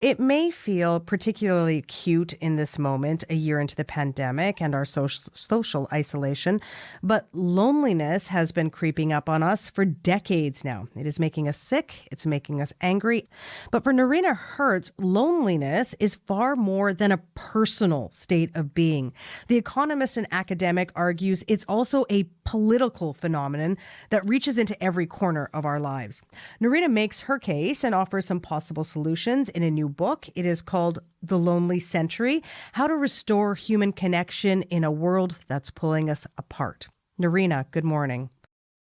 It may feel particularly acute in this moment, a year into the pandemic and our social isolation, but loneliness has been creeping up on us for decades now. It is making us sick, it's making us angry. But for Noreena Hertz, loneliness is far more than a personal state of being. The economist and academic argues it's also a political phenomenon that reaches into every corner of our lives. Noreena makes her case and offers some possible solutions in a new book. It is called The Lonely Century: How to Restore Human Connection in a World That's Pulling Us Apart. Noreena, good morning.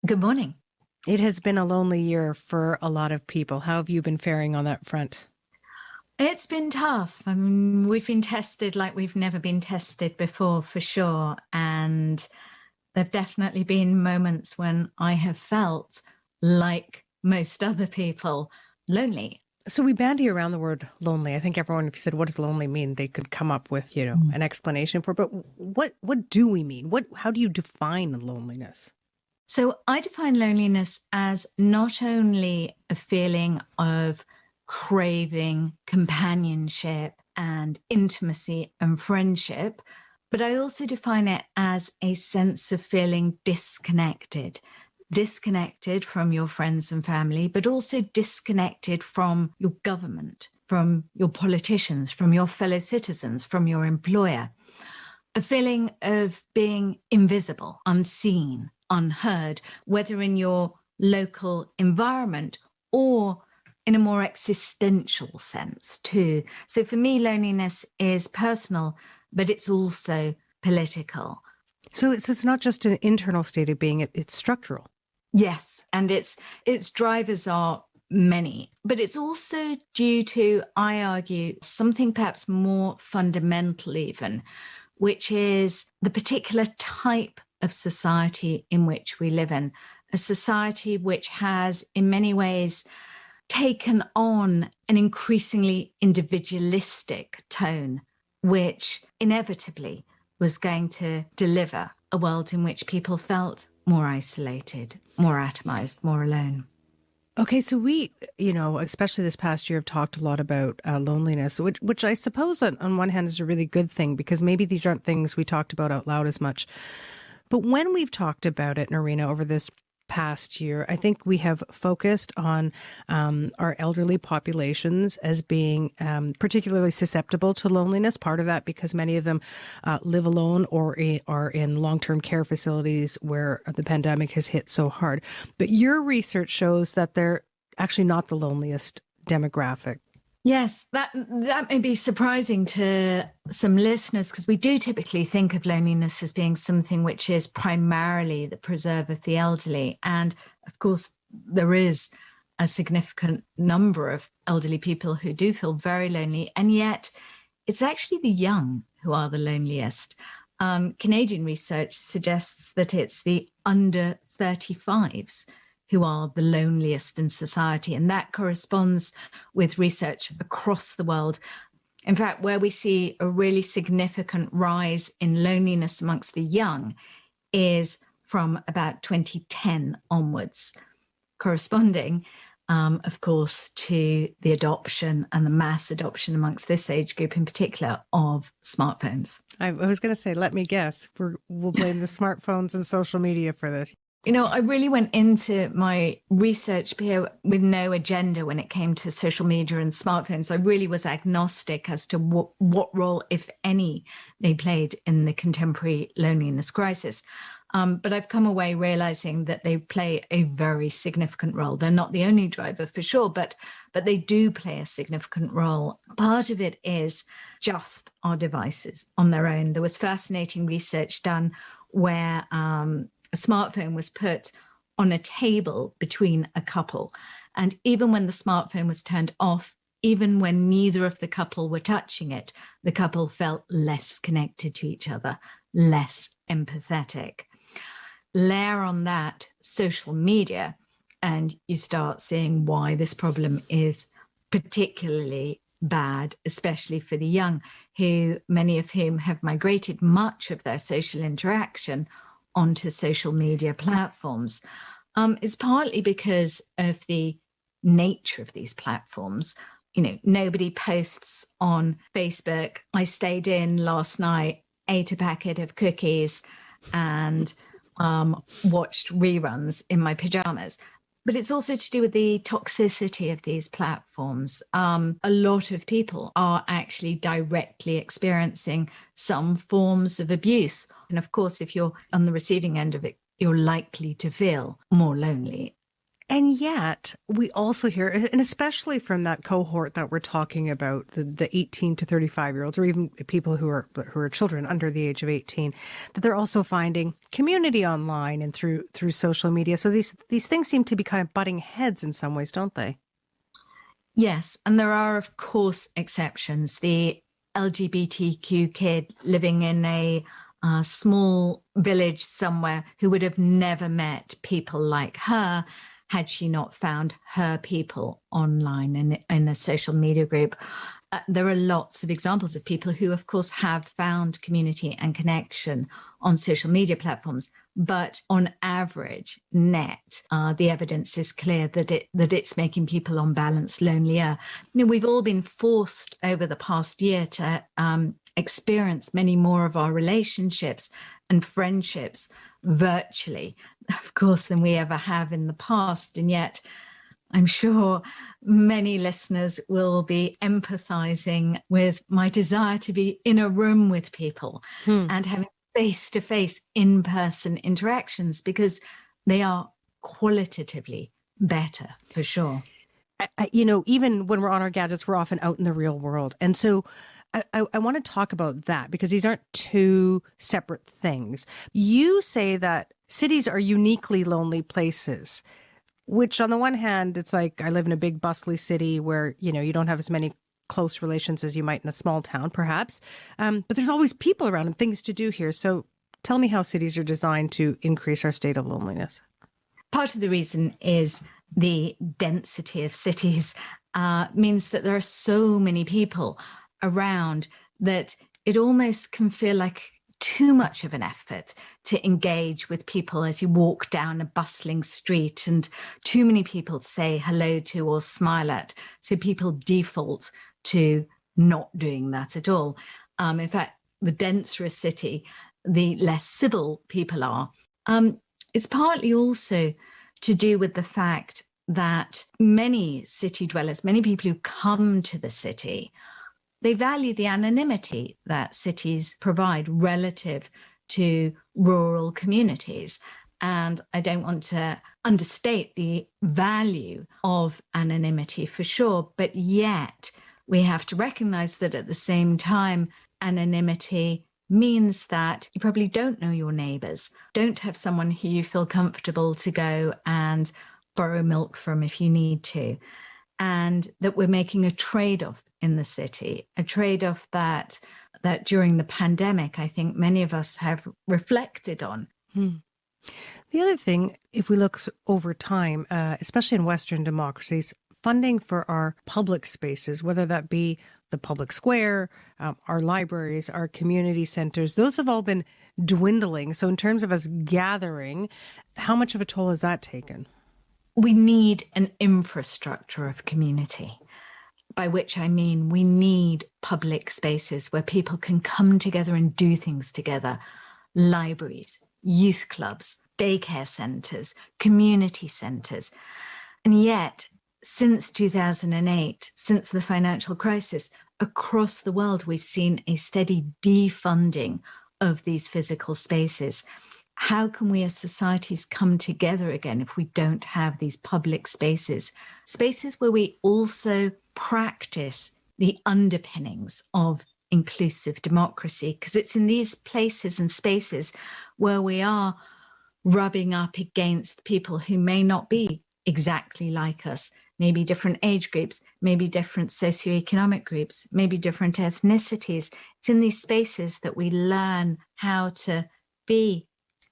Good morning. It has been a lonely year for a lot of people. How have you been faring on that front? It's been tough. We've been tested like we've never been tested before, for sure. And there have definitely been moments when I have felt, like most other people, lonely. So we bandy around the word lonely. I think everyone, if you said, what does lonely mean? They could come up with, an explanation for it. But what do we mean? How do you define loneliness? So I define loneliness as not only a feeling of craving companionship and intimacy and friendship, but I also define it as a sense of feeling disconnected from your friends and family, but also disconnected from your government, from your politicians, from your fellow citizens, from your employer. A feeling of being invisible, unseen, unheard, whether in your local environment or in a more existential sense too. So for me, loneliness is personal, but it's also political. So it's not just an internal state of being, it's structural. Yes, and its drivers are many, but it's also due to, I argue, something perhaps more fundamental even, which is the particular type of society in which we live in, a society which has in many ways taken on an increasingly individualistic tone, which inevitably was going to deliver a world in which people felt more isolated, more atomized, more alone. Okay, so we, especially this past year, have talked a lot about loneliness, which I suppose on one hand is a really good thing, because maybe these aren't things we talked about out loud as much. But when we've talked about it, Noreena, over this past year, I think we have focused on our elderly populations as being particularly susceptible to loneliness. Part of that because many of them live alone or are in long-term care facilities where the pandemic has hit so hard. But your research shows that they're actually not the loneliest demographic. Yes, that may be surprising to some listeners, because we do typically think of loneliness as being something which is primarily the preserve of the elderly. And of course, there is a significant number of elderly people who do feel very lonely. And yet it's actually the young who are the loneliest. Canadian research suggests that it's the under 35s who are the loneliest in society. And that corresponds with research across the world. In fact, where we see a really significant rise in loneliness amongst the young is from about 2010 onwards, corresponding, of course, to the adoption and the mass adoption amongst this age group in particular of smartphones. I was going to say, let me guess, we'll blame the smartphones and social media for this. I really went into my research here with no agenda when it came to social media and smartphones. I really was agnostic as to what role, if any, they played in the contemporary loneliness crisis. But I've come away realizing that they play a very significant role. They're not the only driver for sure, but they do play a significant role. Part of it is just our devices on their own. There was fascinating research done where a smartphone was put on a table between a couple. And even when the smartphone was turned off, even when neither of the couple were touching it, the couple felt less connected to each other, less empathetic. Layer on that social media, and you start seeing why this problem is particularly bad, especially for the young, many of whom have migrated much of their social interaction onto social media platforms. It's partly because of the nature of these platforms. nobody posts on Facebook, I stayed in last night, ate a packet of cookies and watched reruns in my pajamas. But it's also to do with the toxicity of these platforms. A lot of people are actually directly experiencing some forms of abuse. And of course, if you're on the receiving end of it, you're likely to feel more lonely. And yet we also hear, and especially from that cohort that we're talking about, the 18 to 35-year-olds, or even people who are children under the age of 18, that they're also finding community online and through social media. So these things seem to be kind of butting heads in some ways, don't they? Yes. And there are, of course, exceptions. The LGBTQ kid living in a small village somewhere who would have never met people like her had she not found her people online in a social media group. There are lots of examples of people who, of course, have found community and connection on social media platforms. But on average, net, the evidence is clear that it's making people on balance lonelier. We've all been forced over the past year to experience many more of our relationships and friendships virtually, of course, than we ever have in the past. And yet, I'm sure many listeners will be empathizing with my desire to be in a room with people and having face-to-face, in-person interactions, because they are qualitatively better, for sure. Even when we're on our gadgets, we're often out in the real world. And so I want to talk about that, because these aren't two separate things. You say that cities are uniquely lonely places, which on the one hand, it's like I live in a big bustly city where, you don't have as many close relations as you might in a small town, perhaps. But there's always people around and things to do here. So tell me how cities are designed to increase our state of loneliness. Part of the reason is the density of cities means that there are so many people around that it almost can feel like too much of an effort to engage with people as you walk down a bustling street, and too many people to say hello to or smile at. So people default to not doing that at all. In fact, the denser a city, the less civil people are. It's partly also to do with the fact that many city dwellers, many people who come to the city, they value the anonymity that cities provide relative to rural communities. And I don't want to understate the value of anonymity for sure, but yet we have to recognize that at the same time, anonymity means that you probably don't know your neighbors, don't have someone who you feel comfortable to go and borrow milk from if you need to, and that we're making a trade-off in the city, a trade-off that during the pandemic, I think many of us have reflected on. The other thing, if we look over time, especially in Western democracies, funding for our public spaces, whether that be the public square, our libraries, our community centers, those have all been dwindling. So in terms of us gathering, how much of a toll has that taken? We need an infrastructure of community, by which I mean we need public spaces where people can come together and do things together. Libraries, youth clubs, daycare centres, community centres. And yet, since 2008, since the financial crisis, across the world, we've seen a steady defunding of these physical spaces. How can we as societies come together again if we don't have these public spaces? Spaces where we also practice the underpinnings of inclusive democracy, because it's in these places and spaces where we are rubbing up against people who may not be exactly like us, maybe different age groups, maybe different socioeconomic groups, maybe different ethnicities. It's in these spaces that we learn how to be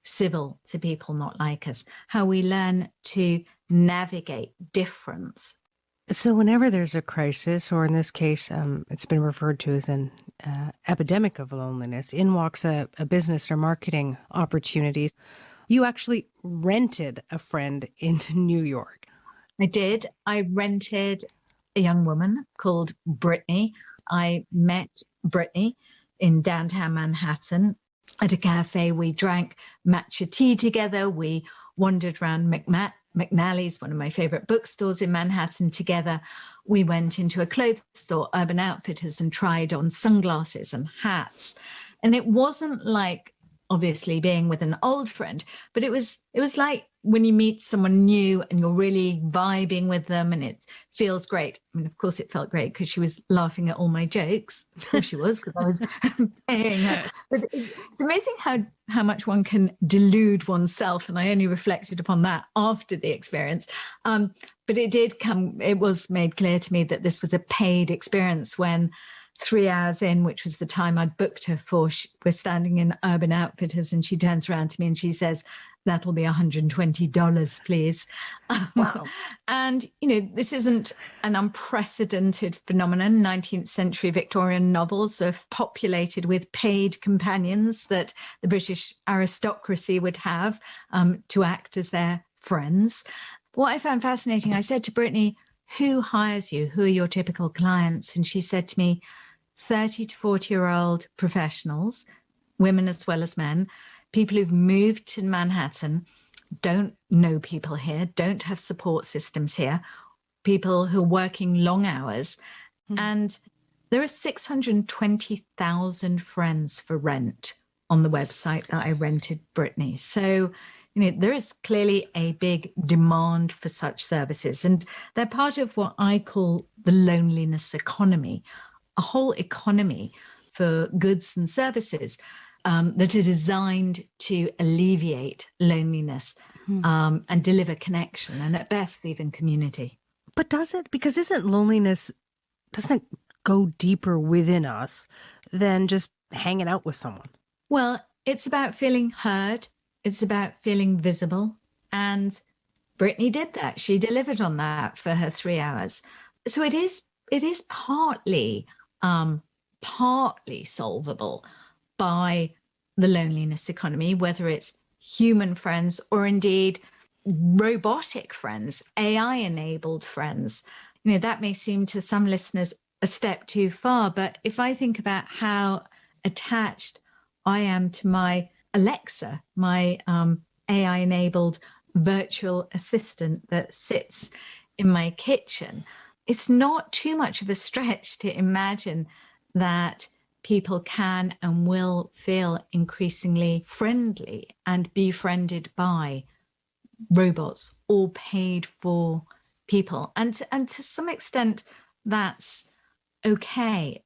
civil to people not like us, how we learn to navigate difference. So whenever there's a crisis, or in this case, it's been referred to as an epidemic of loneliness, in walks a business or marketing opportunity. You actually rented a friend in New York. I did. I rented a young woman called Brittany. I met Brittany in downtown Manhattan at a cafe. We drank matcha tea together. We wandered around McNally's, one of my favorite bookstores in Manhattan, together. We went into a clothes store, Urban Outfitters, and tried on sunglasses and hats. And it wasn't like, obviously, being with an old friend, but it was like when you meet someone new and you're really vibing with them and it feels great. I mean, of course it felt great because she was laughing at all my jokes. Of course she was, because I was paying her. But it's amazing how much one can delude oneself. And I only reflected upon that after the experience. But it was made clear to me that this was a paid experience when 3 hours in, which was the time I'd booked her for, we're standing in Urban Outfitters and she turns around to me and she says, "That'll be $120, please." Wow. And, this isn't an unprecedented phenomenon. 19th century Victorian novels are populated with paid companions that the British aristocracy would have to act as their friends. What I found fascinating, I said to Brittany, "Who hires you? Who are your typical clients?" And she said to me, 30 to 40-year-old professionals, women as well as men, people who've moved to Manhattan, don't know people here, don't have support systems here, people who are working long hours. And there are 620,000 friends for rent on the website that I rented Brittany. So, there is clearly a big demand for such services. And they're part of what I call the loneliness economy, a whole economy for goods and services that are designed to alleviate loneliness and deliver connection and at best even community. But does it? Because doesn't it go deeper within us than just hanging out with someone? Well, it's about feeling heard. It's about feeling visible. And Brittany did that. She delivered on that for her 3 hours. So it is partly solvable by the loneliness economy, whether it's human friends or indeed robotic friends, AI-enabled friends. That may seem to some listeners a step too far, but if I think about how attached I am to my Alexa, my AI-enabled virtual assistant that sits in my kitchen, it's not too much of a stretch to imagine that people can and will feel increasingly friendly and befriended by robots or paid for people. And to some extent, that's okay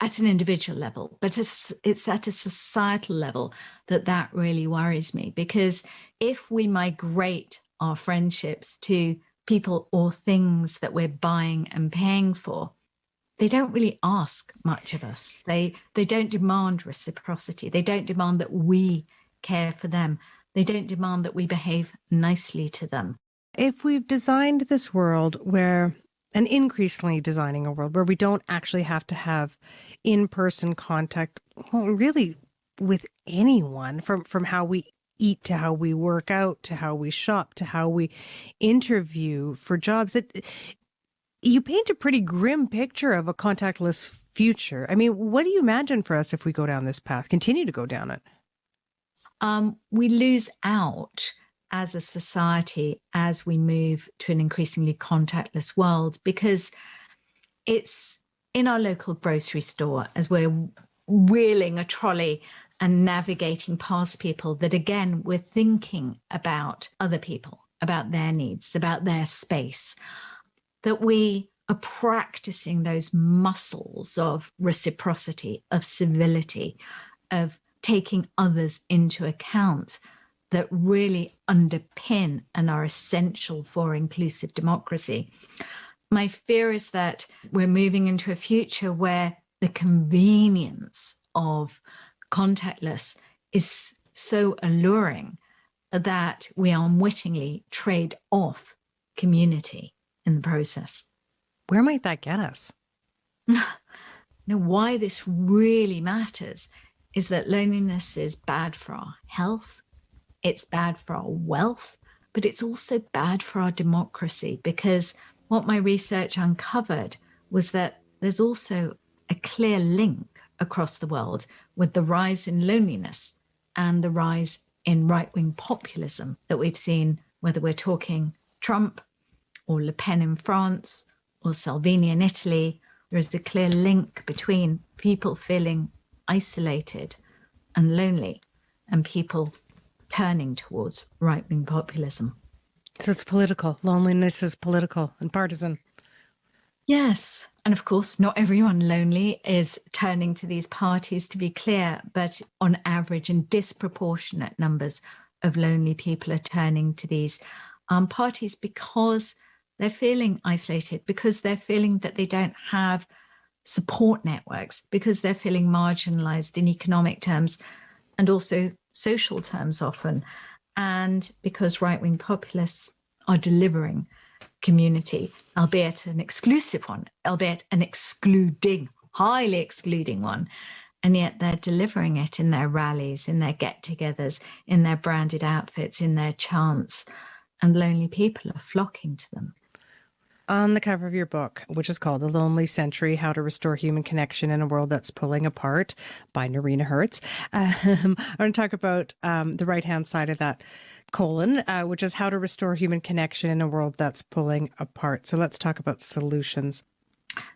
at an individual level, but it's at a societal level that really worries me. Because if we migrate our friendships to people or things that we're buying and paying for, they don't really ask much of us. They don't demand reciprocity. They don't demand that we care for them. They don't demand that we behave nicely to them. If we've designed this world and increasingly designing a world where we don't actually have to have in-person contact, really with anyone, from how we eat to how we work out to how we shop to how we interview for jobs, you paint a pretty grim picture of a contactless future. I mean, what do you imagine for us if we go down this path, continue to go down it? We lose out as a society as we move to an increasingly contactless world, because it's in our local grocery store as we're wheeling a trolley and navigating past people that, again, we're thinking about other people, about their needs, about their space, that we are practicing those muscles of reciprocity, of civility, of taking others into account, that really underpin and are essential for inclusive democracy. My fear is that we're moving into a future where the convenience of contactless is so alluring that we unwittingly trade off community in the process. Where might that get us? Now, why this really matters is that loneliness is bad for our health, it's bad for our wealth, but it's also bad for our democracy, because what my research uncovered was that there's also a clear link across the world with the rise in loneliness and the rise in right-wing populism that we've seen, whether we're talking Trump or Le Pen in France or Salvini in Italy. There is a clear link between people feeling isolated and lonely and people turning towards right-wing populism. So it's political. Loneliness is political and partisan. Yes. And of course, not everyone lonely is turning to these parties, to be clear, but on average, in disproportionate numbers of lonely people are turning to these parties because they're feeling isolated, because they're feeling that they don't have support networks, because they're feeling marginalized in economic terms and also social terms often, and because right-wing populists are delivering community, albeit an exclusive one, albeit an excluding, highly excluding one. And yet they're delivering it in their rallies, in their get-togethers, in their branded outfits, in their chants. And lonely people are flocking to them. On the cover of your book, which is called The Lonely Century, How to Restore Human Connection in a World That's Pulling Apart by Noreena Hertz, I want to talk about the right-hand side of that colon, which is how to restore human connection in a world that's pulling apart. So let's talk about solutions.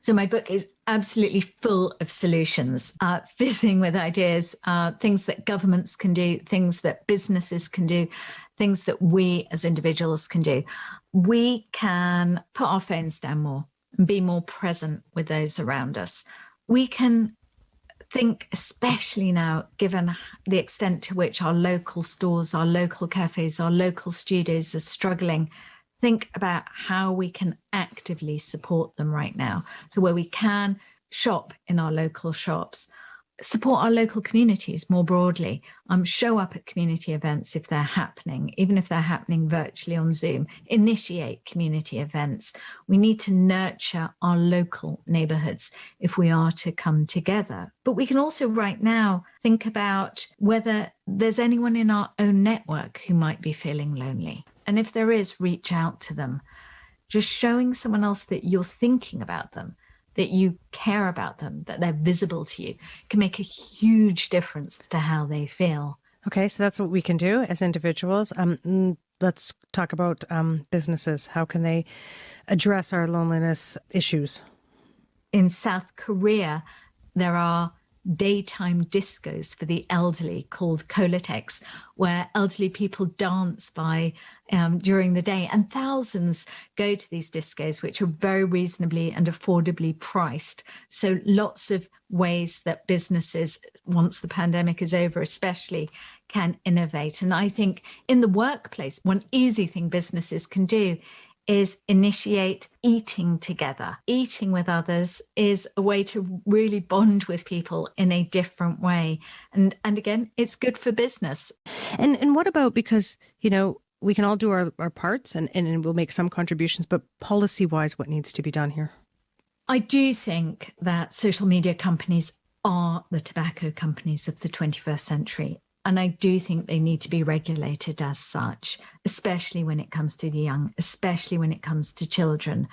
So my book is absolutely full of solutions, fizzing with ideas, things that governments can do, things that businesses can do, things that we as individuals can do. We can put our phones down more and be more present with those around us. We can think, especially now, given the extent to which our local stores, our local cafes, our local studios are struggling, think about how we can actively support them right now. So where we can shop in our local shops, support our local communities more broadly, show up at community events if they're happening, even if they're happening virtually on Zoom, initiate community events. We need to nurture our local neighborhoods if we are to come together. But we can also right now think about whether there's anyone in our own network who might be feeling lonely. And if there is, reach out to them. Just showing someone else that you're thinking about them, that you care about them, that they're visible to you, can make a huge difference to how they feel. Okay, so that's what we can do as individuals. Let's talk about businesses. How can they address our loneliness issues? In South Korea, there are daytime discos for the elderly called kolatex, where elderly people dance by during the day, and thousands go to these discos, which are very reasonably and affordably priced. So lots of ways that businesses, once the pandemic is over especially, can innovate. And I think in the workplace, one easy thing businesses can do is initiate eating together. Eating with others is a way to really bond with people in a different way. And again, it's good for business. And what about, because, you know, we can all do our parts and we'll make some contributions, but policy-wise, what needs to be done here? I do think that social media companies are the tobacco companies of the 21st century. And I do think they need to be regulated as such, especially when it comes to the young, especially when it comes to children.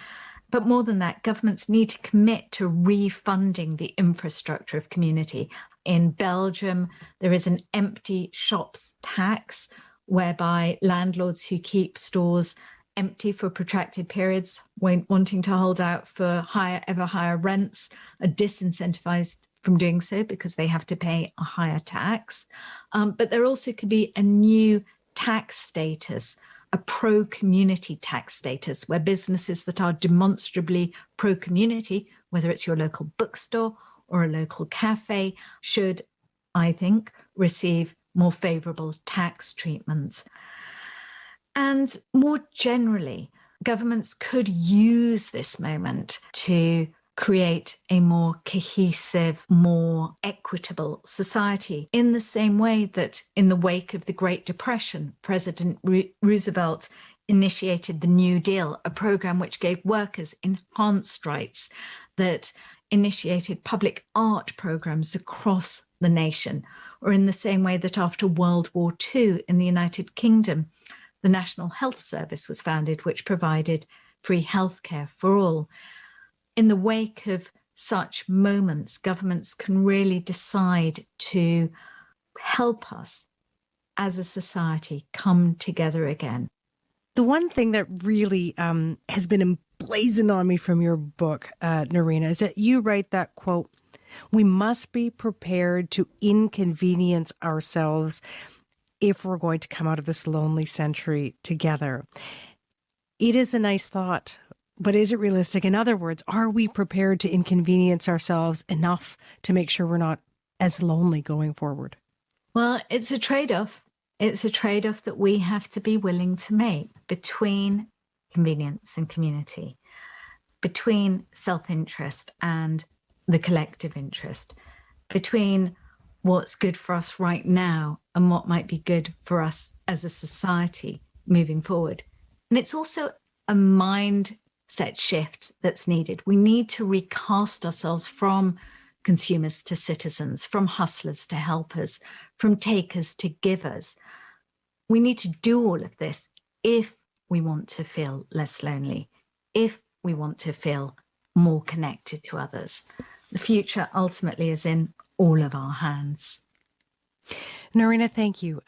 But more than that, governments need to commit to refunding the infrastructure of community. In Belgium, there is an empty shops tax, whereby landlords who keep stores empty for protracted periods, wanting to hold out for ever higher rents, are disincentivized from doing so because they have to pay a higher tax. But there also could be a new tax status, a pro-community tax status, where businesses that are demonstrably pro-community, whether it's your local bookstore or a local cafe, should, I think, receive more favorable tax treatments. And more generally, governments could use this moment to create a more cohesive, more equitable society, in the same way that in the wake of the Great Depression, President Roosevelt initiated the New Deal, a program which gave workers enhanced rights, that initiated public art programs across the nation, or in the same way that after World War II in the United Kingdom, the National Health Service was founded, which provided free healthcare for all. In the wake of such moments, governments can really decide to help us as a society come together again. The one thing that really has been emblazoned on me from your book, Noreena, is that you write that, quote, "We must be prepared to inconvenience ourselves if we're going to come out of this lonely century together." It is a nice thought, but is it realistic? In other words, are we prepared to inconvenience ourselves enough to make sure we're not as lonely going forward? Well, it's a trade-off. It's a trade-off that we have to be willing to make between convenience and community, between self-interest and the collective interest, between what's good for us right now and what might be good for us as a society moving forward. And it's also a mindset shift that's needed. We need to recast ourselves from consumers to citizens, from hustlers to helpers, from takers to givers. We need to do all of this if we want to feel less lonely, if we want to feel more connected to others. The future ultimately is in all of our hands. Noreena, thank you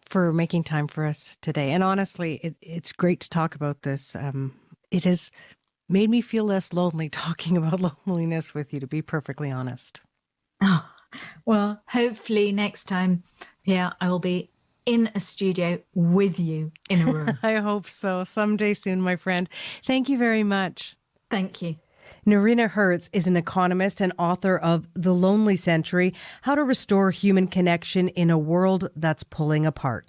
for making time for us today. And honestly, it's great to talk about this. It has made me feel less lonely talking about loneliness with you, to be perfectly honest. Oh, well, hopefully next time, I will be in a studio with you in a room. I hope so. Someday soon, my friend. Thank you very much. Thank you. Noreena Hertz is an economist and author of The Lonely Century: How to Restore Human Connection in a World That's Pulling Apart.